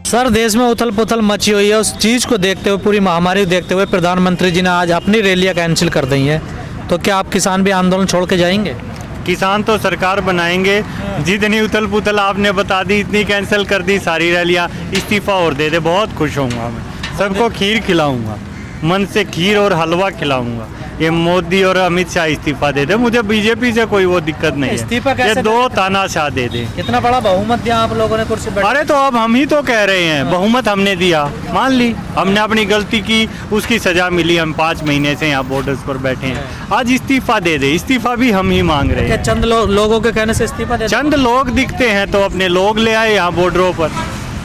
Sir, देश में उथल पुथल मची हुई है। उस चीज़ को देखते हुए, पूरी महामारी को देखते हुए प्रधानमंत्री जी ने आज अपनी रैलियां कैंसिल कर दी हैं। तो क्या आप किसान भी आंदोलन छोड़ के जाएंगे? किसान तो सरकार बनाएंगे। जितनी उथल पुथल आपने बता दी इतनी कैंसिल कर दी सारी रैलियां। इस्तीफा और दे दे, बहुत खुश होऊंगा मैं। सबको खीर खिलाऊंगा, मन से खीर और हलवा खिलाऊंगा। ये मोदी और अमित शाह इस्तीफा दे दे, मुझे बीजेपी से कोई वो दिक्कत नहीं है। इस्तीफा कैसे ये दो तानाशाह दे दे। इतना बड़ा बहुमत दिया आप लोगों ने कुर्सी पर। अरे तो अब हम ही तो कह रहे हैं, बहुमत हमने दिया, मान ली हमने अपनी गलती की, उसकी सजा मिली। हम 5 महीने से यहाँ बॉर्डर्स पर बैठे हैं, आज इस्तीफा दे दे। इस्तीफा भी हम ही मांग रहे हैं। चंद लोगों के कहने से इस्तीफा दे? चंद लोग दिखते हैं तो अपने लोग ले आए यहाँ बॉर्डरों पर।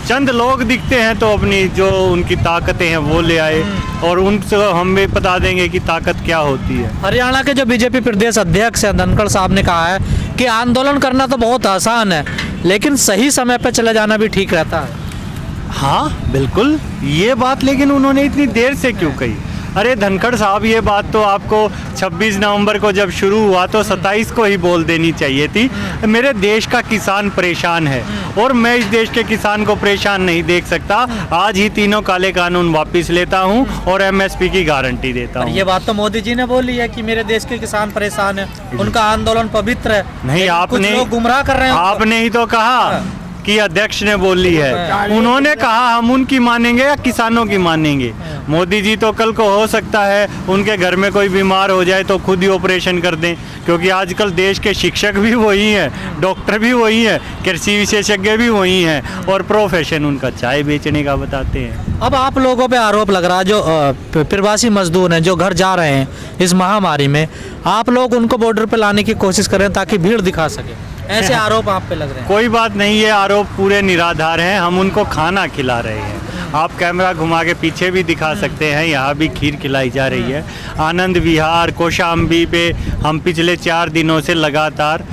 चंद लोग दिखते हैं तो अपनी जो उनकी ताकतें हैं वो ले आए, और उनसे हम भी बता देंगे कि ताकत क्या होती है। हरियाणा के जो बीजेपी प्रदेश अध्यक्ष हैं धनखड़ साहब ने कहा है कि आंदोलन करना तो बहुत आसान है, लेकिन सही समय पर चले जाना भी ठीक रहता है। हाँ बिल्कुल, ये बात लेकिन उन्होंने इतनी देर से क्यों कही? अरे धनखड़ साहब, ये बात तो आपको 26 नवंबर को जब शुरू हुआ तो 27 को ही बोल देनी चाहिए थी। मेरे देश का किसान परेशान है और मैं इस देश के किसान को परेशान नहीं देख सकता। आज ही तीनों काले कानून वापस लेता हूं और एमएसपी की गारंटी देता हूं। ये बात तो मोदी जी ने बोली है कि मेरे देश के किसान परेशान है, उनका आंदोलन पवित्र है। नहीं, आपने कुछ लोग गुमराह कर रहे हैं। आपने ही तो कहा कि अध्यक्ष ने बोली है। उन्होंने कहा हम उनकी मानेंगे या किसानों की मानेंगे? मोदी जी तो कल को हो सकता है उनके घर में कोई बीमार हो जाए तो खुद ही ऑपरेशन कर दें, क्योंकि आजकल देश के शिक्षक भी वही हैं, डॉक्टर भी वही हैं, कृषि विशेषज्ञ भी वही हैं, और प्रोफेशन उनका चाय बेचने का बताते हैं। अब आप लोगों पे आरोप लग रहा है, जो प्रवासी मजदूर हैं जो घर जा रहे हैं इस महामारी में, आप लोग उनको बॉर्डर पे लाने की कोशिश कर रहे हैं ताकि भीड़ दिखा सके। ऐसे आरोप आप पे लग रहे हैं। कोई बात नहीं, ये आरोप पूरे निराधार हैं। हम उनको खाना खिला रहे हैं। आप कैमरा घुमा के पीछे भी दिखा सकते हैं, यहाँ भी खीर खिलाई जा रही है। आनंद विहार कौशाम्बी पे हम पिछले 4 दिनों से लगातार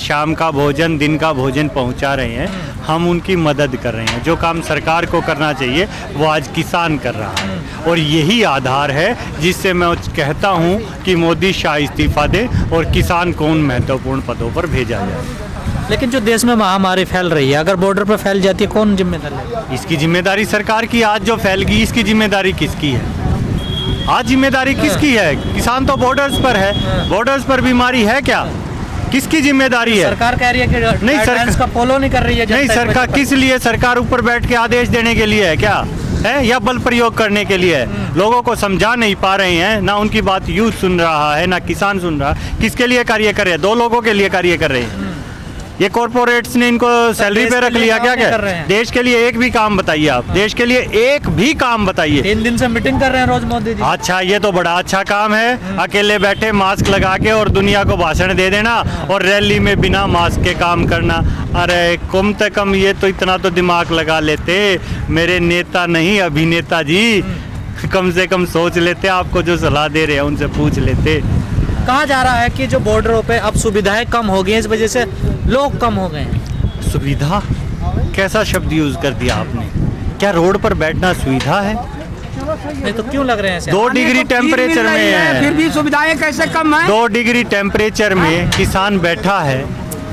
शाम का भोजन, दिन का भोजन पहुँचा रहे हैं। हम उनकी मदद कर रहे हैं। जो काम सरकार को करना चाहिए वो आज किसान कर रहा है, और यही आधार है जिससे मैं कहता हूँ कि मोदी शाह इस्तीफा दे और किसान को उन महत्वपूर्ण पदों पर भेजा जाए। लेकिन जो देश में महामारी फैल रही है, अगर बॉर्डर पर फैल जाती है, कौन जिम्मेदार है? इसकी जिम्मेदारी सरकार की। आज जो फैल गई इसकी जिम्मेदारी किसकी है? आज जिम्मेदारी किसकी है? किसान तो बॉर्डर्स पर है। बॉर्डर्स पर बीमारी है क्या? किसकी जिम्मेदारी है? सरकार कह रही है कि नहीं, सरकार का फॉलो नहीं कर रही है। नहीं, सरकार किस लिए? सरकार ऊपर बैठ के आदेश देने के लिए है क्या है, या बल प्रयोग करने के लिए है? लोगों को समझा नहीं पा रहे हैं, ना उनकी बात यूथ सुन रहा है ना किसान सुन रहा है। किसके लिए कार्य कर रहे हैं? 2 लोगों के लिए कार्य कर रहे हैं। ये कॉर्पोरेट्स ने इनको सैलरी पे रख लिया क्या? देश के लिए एक भी काम बताइए आप। देश के लिए एक भी काम बताइए। 3 दिन से मीटिंग कर रहे हैं रोज मोदी जी। अच्छा, ये तो बड़ा अच्छा काम है। अकेले बैठे मास्क लगा के और दुनिया को भाषण दे देना, और रैली में बिना मास्क के काम करना। अरे कम से कम ये तो इतना तो दिमाग लगा लेते मेरे नेता नहीं अभिनेता जी। कम से कम सोच लेते, आपको जो सलाह दे रहे हैं उनसे पूछ लेते। कहा जा रहा है कि जो बॉर्डरों पे अब सुविधाएं कम हो गई हैं, इस वजह से लोग कम हो गए हैं। सुविधा कैसा शब्द यूज कर दिया आपने? क्या रोड पर बैठना सुविधा है? नहीं तो क्यों लग रहे हैं ऐसे? 2 डिग्री टेम्परेचर में है, फिर भी सुविधाएं कैसे कम है? 2 डिग्री टेम्परेचर में किसान बैठा है,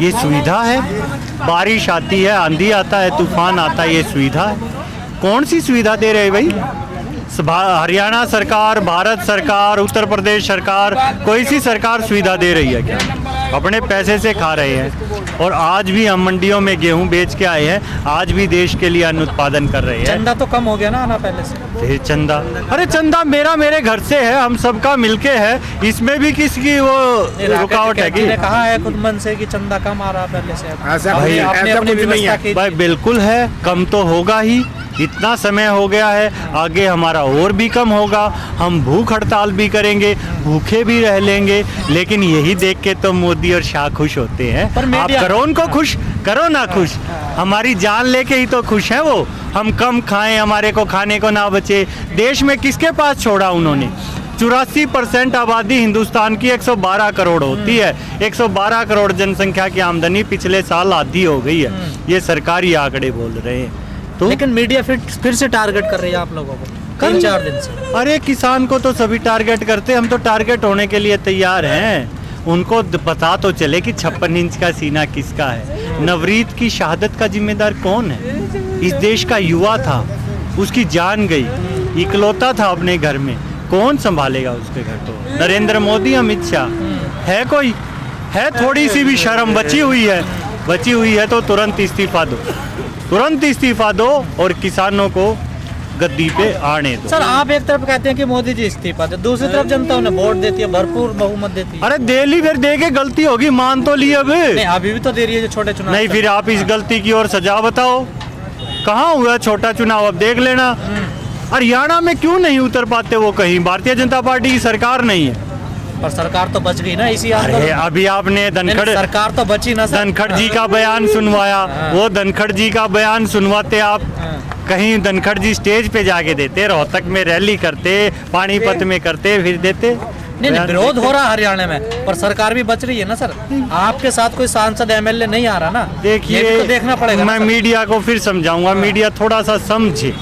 ये सुविधा है? बारिश आती है, आंधी आता है, तूफान आता है, ये सुविधा है? कौन सी सुविधा दे रहे हैं भाई? हरियाणा सरकार, भारत सरकार, उत्तर प्रदेश सरकार, कोई सी सरकार सुविधा दे रही है क्या? अपने पैसे से खा रहे हैं। और आज भी हम मंडियों में गेहूं बेच के आए हैं, आज भी देश के लिए अन्न उत्पादन कर रहे हैं। चंदा तो कम हो गया ना पहले से। फिर चंदा, अरे चंदा मेरे घर से है, हम सबका मिलके है, इसमें भी किसकी वो रुकावट है? कि कहा है खुद मन से कि चंदा कम आ रहा पहले से। ऐसा कुछ नहीं है भाई, बिल्कुल है, कम तो होगा ही। इतना समय हो गया है, आगे हमारा और भी कम होगा। हम भूख हड़ताल भी करेंगे, भूखे भी रह लेंगे, लेकिन यही देख के तो मोदी और शाह खुश होते हैं। आप करो उनको खुश, करो ना खुश, हमारी जान लेके ही तो खुश है वो। हम कम खाएं, हमारे को खाने को ना बचे। देश में किसके पास छोड़ा उन्होंने? 84% आबादी हिंदुस्तान की 112 करोड़ होती है। 112 करोड़ जनसंख्या की आमदनी पिछले साल आधी हो गई है। ये सरकारी आंकड़े बोल रहे हैं। तो लेकिन मीडिया फिर से टारगेट कर रही है आप लोगों को 3-4 दिन से। अरे किसान को तो सभी टारगेट करते, हम तो टारगेट होने के लिए तैयार हैं। उनको पता तो चले कि 56 इंच का सीना किसका है। नवरीत की शहादत का जिम्मेदार कौन है? इस देश का युवा था, उसकी जान गई, इकलौता था अपने घर में, कौन संभालेगा उसके घर को? नरेंद्र मोदी, अमित शाह, है कोई? है थोड़ी सी भी शर्म बची हुई है तो तुरंत इस्तीफा दो, तुरंत इस्तीफा दो और किसानों को गद्दी पे आने दो। सर आप एक तरफ कहते हैं कि मोदी जी इस्तीफा दे, दूसरी तरफ जनता उन्हें वोट देती है, भरपूर बहुमत देती है। अरे दे ली, फिर दे के गलती होगी मान तो ली अब। नहीं अभी भी तो दे रही है जो छोटे चुनाव। नहीं, फिर आप इस गलती की ओर सजा बताओ, कहाँ हुआ छोटा चुनाव, अब देख लेना। हरियाणा में क्यों नहीं उतर पाते वो कहीं? भारतीय जनता पार्टी की सरकार नहीं है। पर सरकार तो बच गई ना इसी अरे आंदोलन। अभी आपने धनखड़, सरकार तो बची ना सर। धनखड़ जी का बयान सुनवाया, वो धनखड़ जी का बयान सुनवाते आप, कहीं धनखड़ जी स्टेज पे जाके देते, रोहतक में रैली करते, पानीपत में करते, फिर देते। नहीं विरोध हो रहा है हरियाणा में, पर सरकार भी बच रही है ना सर। आपके साथ कोई सांसद एमएलए नहीं आ रहा ना। देखिए, ये भी तो देखना पड़ेगा। मैं मीडिया को फिर समझाऊंगा, मीडिया थोड़ा सा समझे।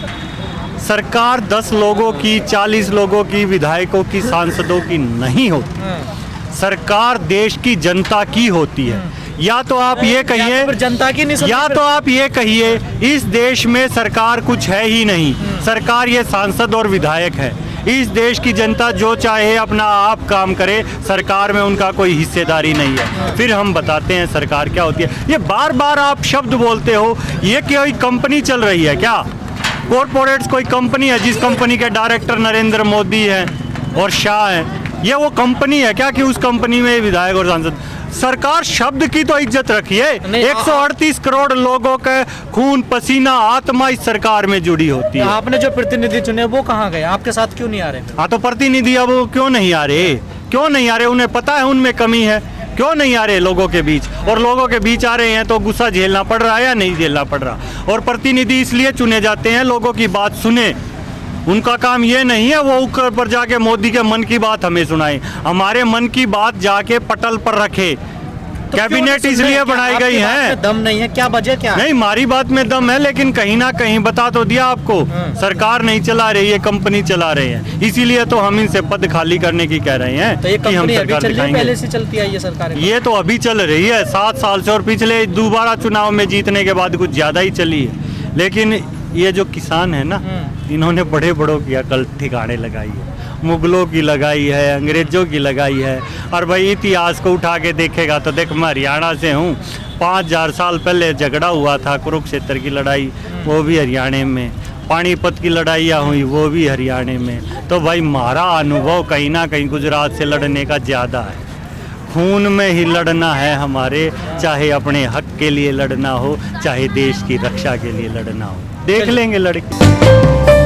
सरकार 10 लोगों की, 40 लोगों की, विधायकों की, सांसदों की नहीं होती। सरकार देश की जनता की होती है। या तो आप ये कहिए, जनता की नहीं, या तो आप ये कहिए इस देश में सरकार कुछ है ही नहीं, सरकार ये सांसद और विधायक है। इस देश की जनता जो चाहे अपना आप काम करे, सरकार में उनका कोई हिस्सेदारी नहीं है। फिर हम बताते हैं सरकार क्या होती है। ये बार बार आप शब्द बोलते हो, ये कोई कंपनी चल रही है क्या? कॉरपोरेट्स कोई कंपनी है जिस कंपनी के डायरेक्टर नरेंद्र मोदी हैं और शाह हैं? ये वो कंपनी है क्या कि उस कंपनी में विधायक और सांसद? सरकार शब्द की तो इज्जत रखिए। 138 करोड़ लोगों के खून पसीना आत्मा इस सरकार में जुड़ी होती है। आपने जो प्रतिनिधि चुने वो कहाँ गए? आपके साथ क्यों नहीं आ रहे? हाँ तो प्रतिनिधि अब क्यों नहीं आ रहे? क्यों नहीं आ रहे? उन्हें पता है उनमें कमी है, क्यों नहीं आ रहे लोगों के बीच? और लोगों के बीच आ रहे हैं तो गुस्सा झेलना पड़ रहा है या नहीं झेलना पड़ रहा? और प्रतिनिधि इसलिए चुने जाते हैं लोगों की बात सुने। उनका काम ये नहीं है वो ऊपर पर जाके मोदी के मन की बात हमें सुनाए। हमारे मन की बात जाके पटल पर रखे। तो कैबिनेट इसलिए बनाई गई है। दम नहीं है क्या? वजह क्या है? नहीं, हमारी बात में दम है, लेकिन कहीं ना कहीं बता तो दिया आपको, सरकार नहीं चला रही है, कंपनी चला रहे हैं। इसीलिए तो हम इनसे पद खाली करने की कह रहे हैं। तो ये कि हम कंपनी अभी सरकार चल रही है, दिखाएंगे। पहले से चलती आई है सरकार? ये तो अभी चल रही है 7 साल से, और पिछले दोबारा चुनाव में जीतने के बाद कुछ ज्यादा ही चली है। लेकिन ये जो किसान है ना, इन्होंने बड़े बड़ों की अकल ठिकाने लगाई है, मुगलों की लगाई है, अंग्रेजों की लगाई है। और भाई इतिहास को उठा के देखेगा तो देख, मैं हरियाणा से हूँ। 5000 साल पहले झगड़ा हुआ था, कुरुक्षेत्र की लड़ाई, वो भी हरियाणा में। पानीपत की लड़ाइयाँ हुई, वो भी हरियाणा में। तो भाई हमारा अनुभव कहीं ना कहीं गुजरात से लड़ने का ज़्यादा है। खून में ही लड़ना है हमारे, चाहे अपने हक के लिए लड़ना हो, चाहे देश की रक्षा के लिए लड़ना हो। देख लेंगे लड़के।